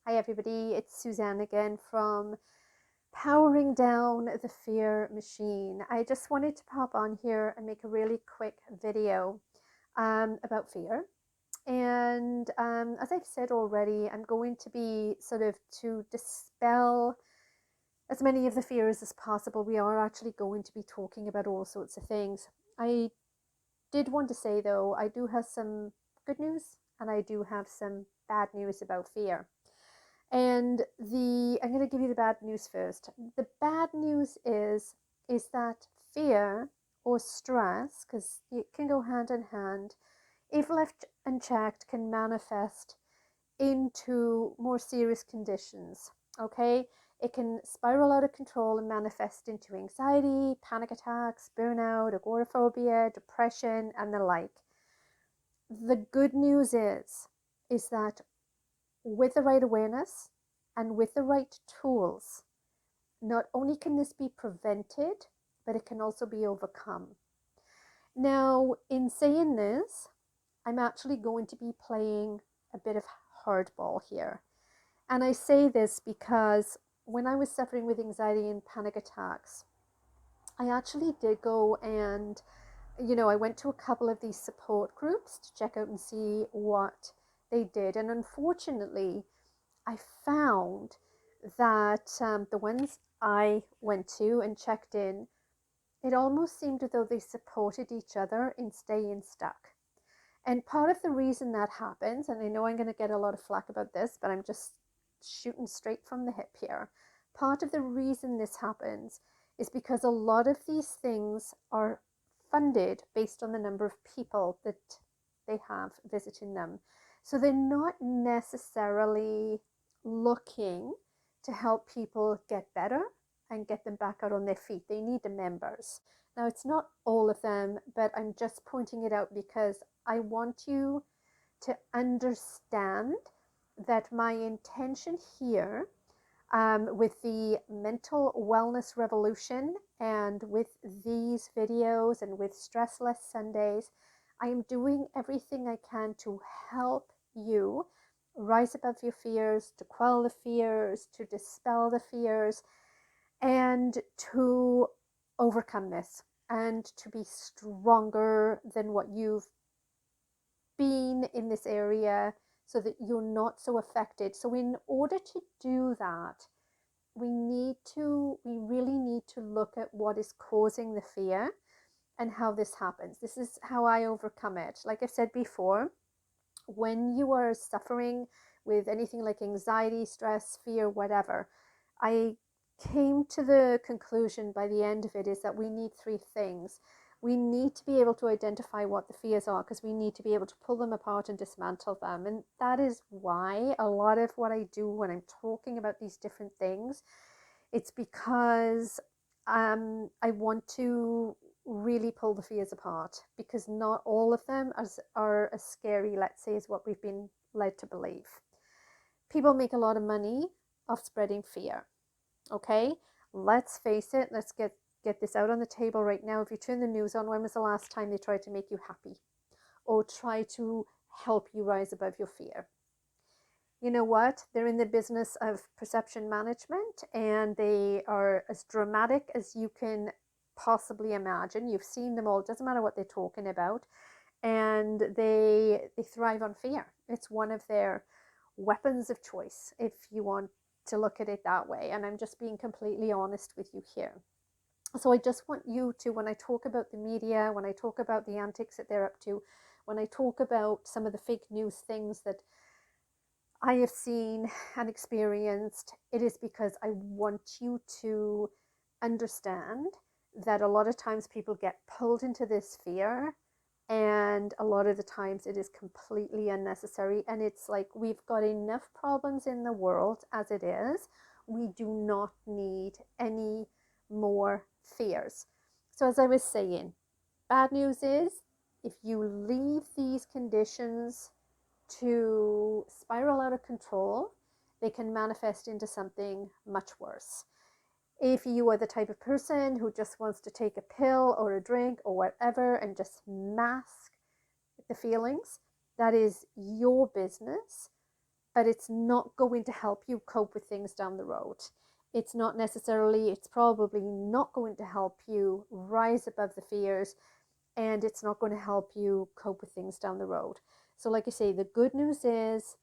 Hi everybody, it's Suzanne again from Powering Down the Fear Machine. I just wanted to pop on here and make a really quick video about fear. And as I've said already, I'm going to be sort of to dispel as many of the fears as possible. We are actually going to be talking about all sorts of things. I did want to say though, I do have some good news and I do have some bad news about fear. And I'm going to give you the bad news first. The bad news is that fear or stress, because it can go hand in hand, if left unchecked, can manifest into more serious conditions. Okay, it can spiral out of control and manifest into anxiety, panic attacks, burnout, agoraphobia, depression, and the like. The good news is that with the right awareness and with the right tools, not only can this be prevented, but it can also be overcome. Now, in saying this, I'm actually going to be playing a bit of hardball here. And I say this because when I was suffering with anxiety and panic attacks, I actually did go and, I went to a couple of these support groups to check out and see what they did. And unfortunately, I found that the ones I went to and checked in, it almost seemed as though they supported each other in staying stuck. And part of the reason that happens, and I know I'm going to get a lot of flack about this, but I'm just shooting straight from the hip here. Part of the reason this happens is because a lot of these things are funded based on the number of people that they have visiting them. So they're not necessarily looking to help people get better and get them back out on their feet. They need the members. Now, it's not all of them, but I'm just pointing it out because I want you to understand that my intention here with the mental wellness revolution and with these videos and with Stressless Sundays, I am doing everything I can to help you rise above your fears, to quell the fears, to dispel the fears, and to overcome this and to be stronger than what you've been in this area so that you're not so affected. So in order to do that, we really need to look at what is causing the fear and how this happens. This is how I overcome it. Like I've said before, when you are suffering with anything like anxiety, stress, fear, whatever, I came to the conclusion by the end of it is that we need three things. We need to be able to identify what the fears are because we need to be able to pull them apart and dismantle them. And that is why a lot of what I do when I'm talking about these different things, it's because I want to really pull the fears apart because not all of them are as scary, let's say, as what we've been led to believe. People make a lot of money off spreading fear. Okay, let's face it. Let's get this out on the table right now. If you turn the news on, when was the last time they tried to make you happy or try to help you rise above your fear? You know what? They're in the business of perception management and they are as dramatic as you can possibly imagine. You've seen them all, it doesn't matter what they're talking about. And they thrive on fear. It's one of their weapons of choice, if you want to look at it that way. And I'm just being completely honest with you here. So I just want you to, when I talk about the media, when I talk about the antics that they're up to, when I talk about some of the fake news things that I have seen and experienced, it is because I want you to understand that a lot of times people get pulled into this fear and a lot of the times it is completely unnecessary. And it's like we've got enough problems in the world as it is. We do not need any more fears. So as I was saying, bad news is if you leave these conditions to spiral out of control, they can manifest into something much worse. If you are the type of person who just wants to take a pill or a drink or whatever and just mask the feelings, that is your business. but it's not going to help you cope with things down the road. It's probably not going to help you rise above the fears, and it's not going to help you cope with things down the road. So, like I say, the good news is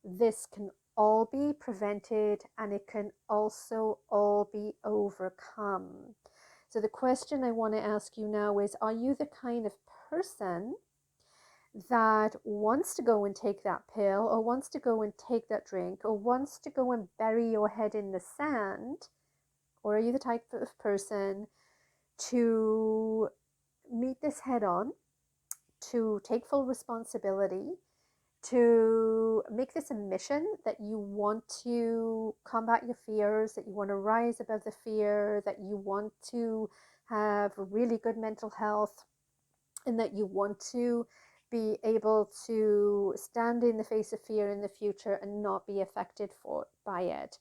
this can all be prevented, and it can also all be overcome. So, the question I want to ask you now is, are you the kind of person that wants to go and take that pill, or wants to go and take that drink, or wants to go and bury your head in the sand? Or are you the type of person to meet this head on, to take full responsibility, to make this a mission, that you want to combat your fears, that you want to rise above the fear, that you want to have really good mental health, and that you want to be able to stand in the face of fear in the future and not be affected by it?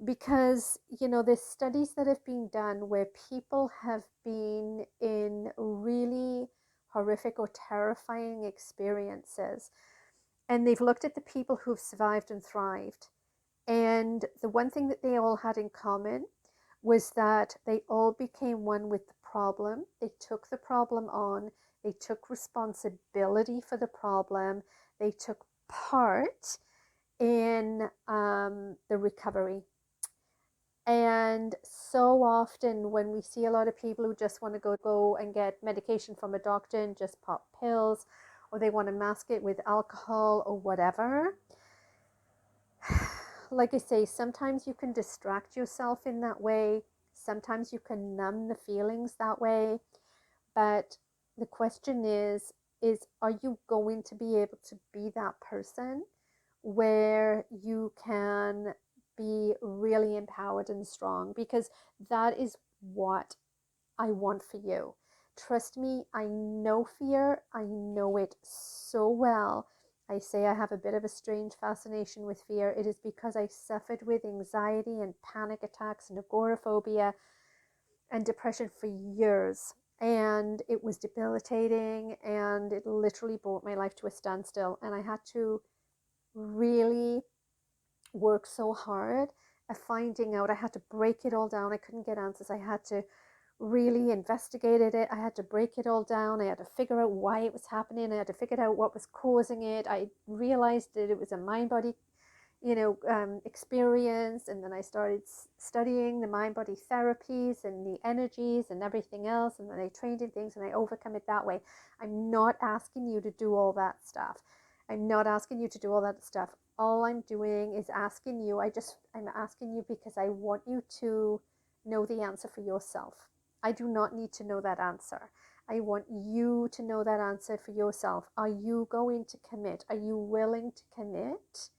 Because, there's studies that have been done where people have been in really horrific or terrifying experiences, and they've looked at the people who've survived and thrived. And the one thing that they all had in common was that they all became one with the problem. They took the problem on, they took responsibility for the problem, they took part in the recovery. And so often when we see a lot of people who just want to go and get medication from a doctor and just pop pills, or they want to mask it with alcohol or whatever, like I say, sometimes you can distract yourself in that way. Sometimes you can numb the feelings that way. But the question is are you going to be able to be that person where you can be really empowered and strong? Because that is what I want for you. Trust me, I know fear. I know it so well. I say I have a bit of a strange fascination with fear. It is because I suffered with anxiety and panic attacks and agoraphobia and depression for years. And it was debilitating, and it literally brought my life to a standstill. And I had to really work so hard at finding out. I had to break it all down. I couldn't get answers. I had to really investigate it. I had to break it all down. I had to figure out why it was happening. I had to figure out what was causing it. I realized that it was a mind-body experience. And then I started studying the mind-body therapies and the energies and everything else. And then I trained in things and I overcome it that way. I'm not asking you to do all that stuff. I'm not asking you to do all that stuff. All I'm doing is asking you, I'm asking you because I want you to know the answer for yourself. I do not need to know that answer. I want you to know that answer for yourself. Are you going to commit? Are you willing to commit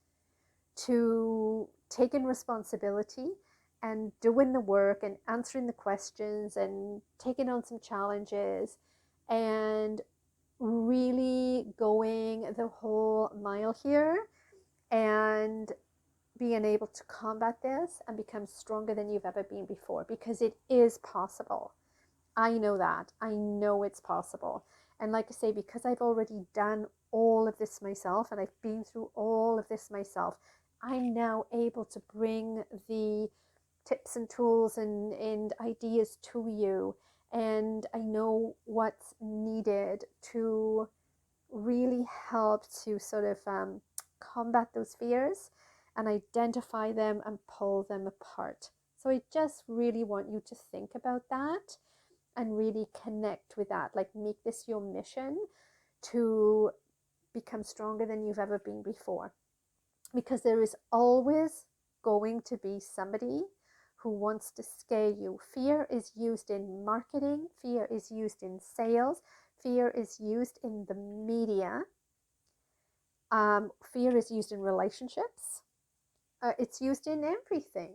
to taking responsibility and doing the work and answering the questions and taking on some challenges and really going the whole mile here and being able to combat this and become stronger than you've ever been before? Because it is possible. I know that. I know it's possible. And like I say, because I've already done all of this myself and I've been through all of this myself, I'm now able to bring the tips and tools and ideas to you. And I know what's needed to really help to sort of combat those fears and identify them and pull them apart. So I just really want you to think about that and really connect with that. Like, make this your mission to become stronger than you've ever been before. Because there is always going to be somebody who wants to scare you. Fear is used in marketing, fear is used in sales, fear is used in the media, fear is used in relationships. It's used in everything.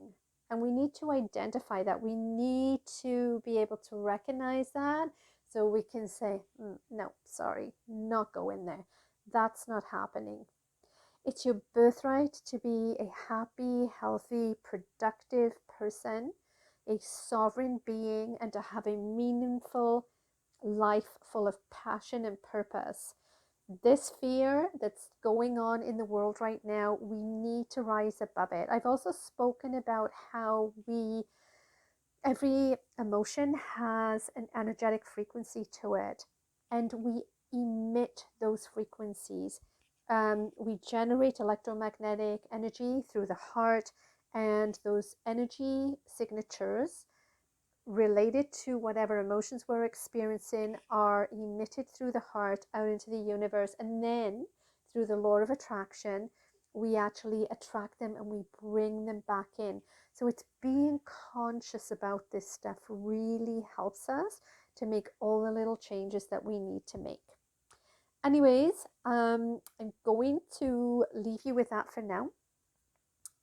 And we need to identify that. We need to be able to recognize that so we can say, no, sorry, not go in there. That's not happening. It's your birthright to be a happy, healthy, productive person, a sovereign being, and to have a meaningful life full of passion and purpose. this fear that's going on in the world right now, we need to rise above it. I've also spoken about how every emotion has an energetic frequency to it, and we emit those frequencies. We generate electromagnetic energy through the heart, and those energy signatures related to whatever emotions we're experiencing are emitted through the heart out into the universe, and then through the law of attraction we actually attract them and we bring them back in. So it's being conscious about this stuff really helps us to make all the little changes that we need to make. Anyways, I'm going to leave you with that for now,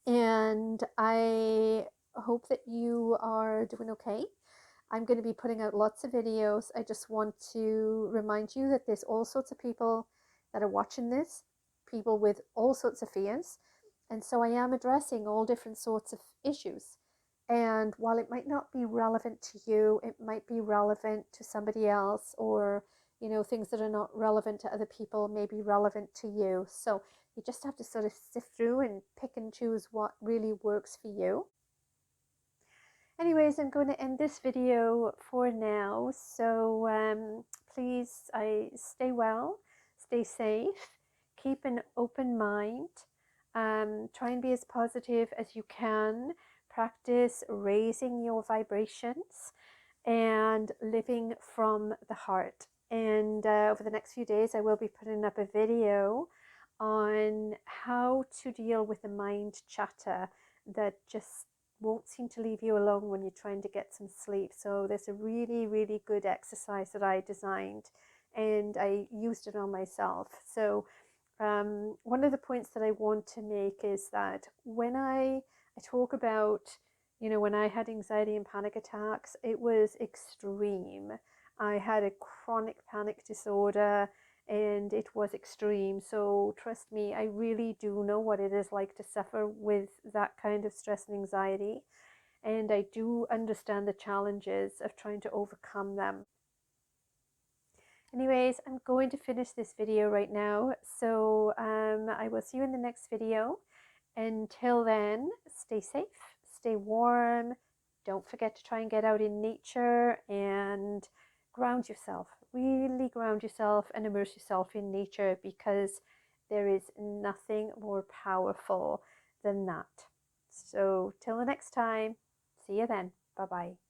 and I hope that you are doing okay. I'm going to be putting out lots of videos. I just want to remind you that there's all sorts of people that are watching this, people with all sorts of fears. And so I am addressing all different sorts of issues. And while it might not be relevant to you, it might be relevant to somebody else, or, you know, things that are not relevant to other people may be relevant to you. So you just have to sort of sift through and pick and choose what really works for you. Anyways, I'm going to end this video for now. So please, stay well, stay safe, keep an open mind, try and be as positive as you can, practice raising your vibrations and living from the heart. And over the next few days, I will be putting up a video on how to deal with the mind chatter that just won't seem to leave you alone when you're trying to get some sleep. So there's a really, really good exercise that I designed, and I used it on myself. So one of the points that I want to make is that when I talk about, you know, when I had anxiety and panic attacks, it was extreme. I had a chronic panic disorder and it was extreme. So trust me, I really do know what it is like to suffer with that kind of stress and anxiety. And I do understand the challenges of trying to overcome them. Anyways, I'm going to finish this video right now. So I will see you in the next video. Until then, stay safe, stay warm. Don't forget to try and get out in nature and ground yourself. Really ground yourself and immerse yourself in nature, because there is nothing more powerful than that. So till the next time, see you then. Bye bye.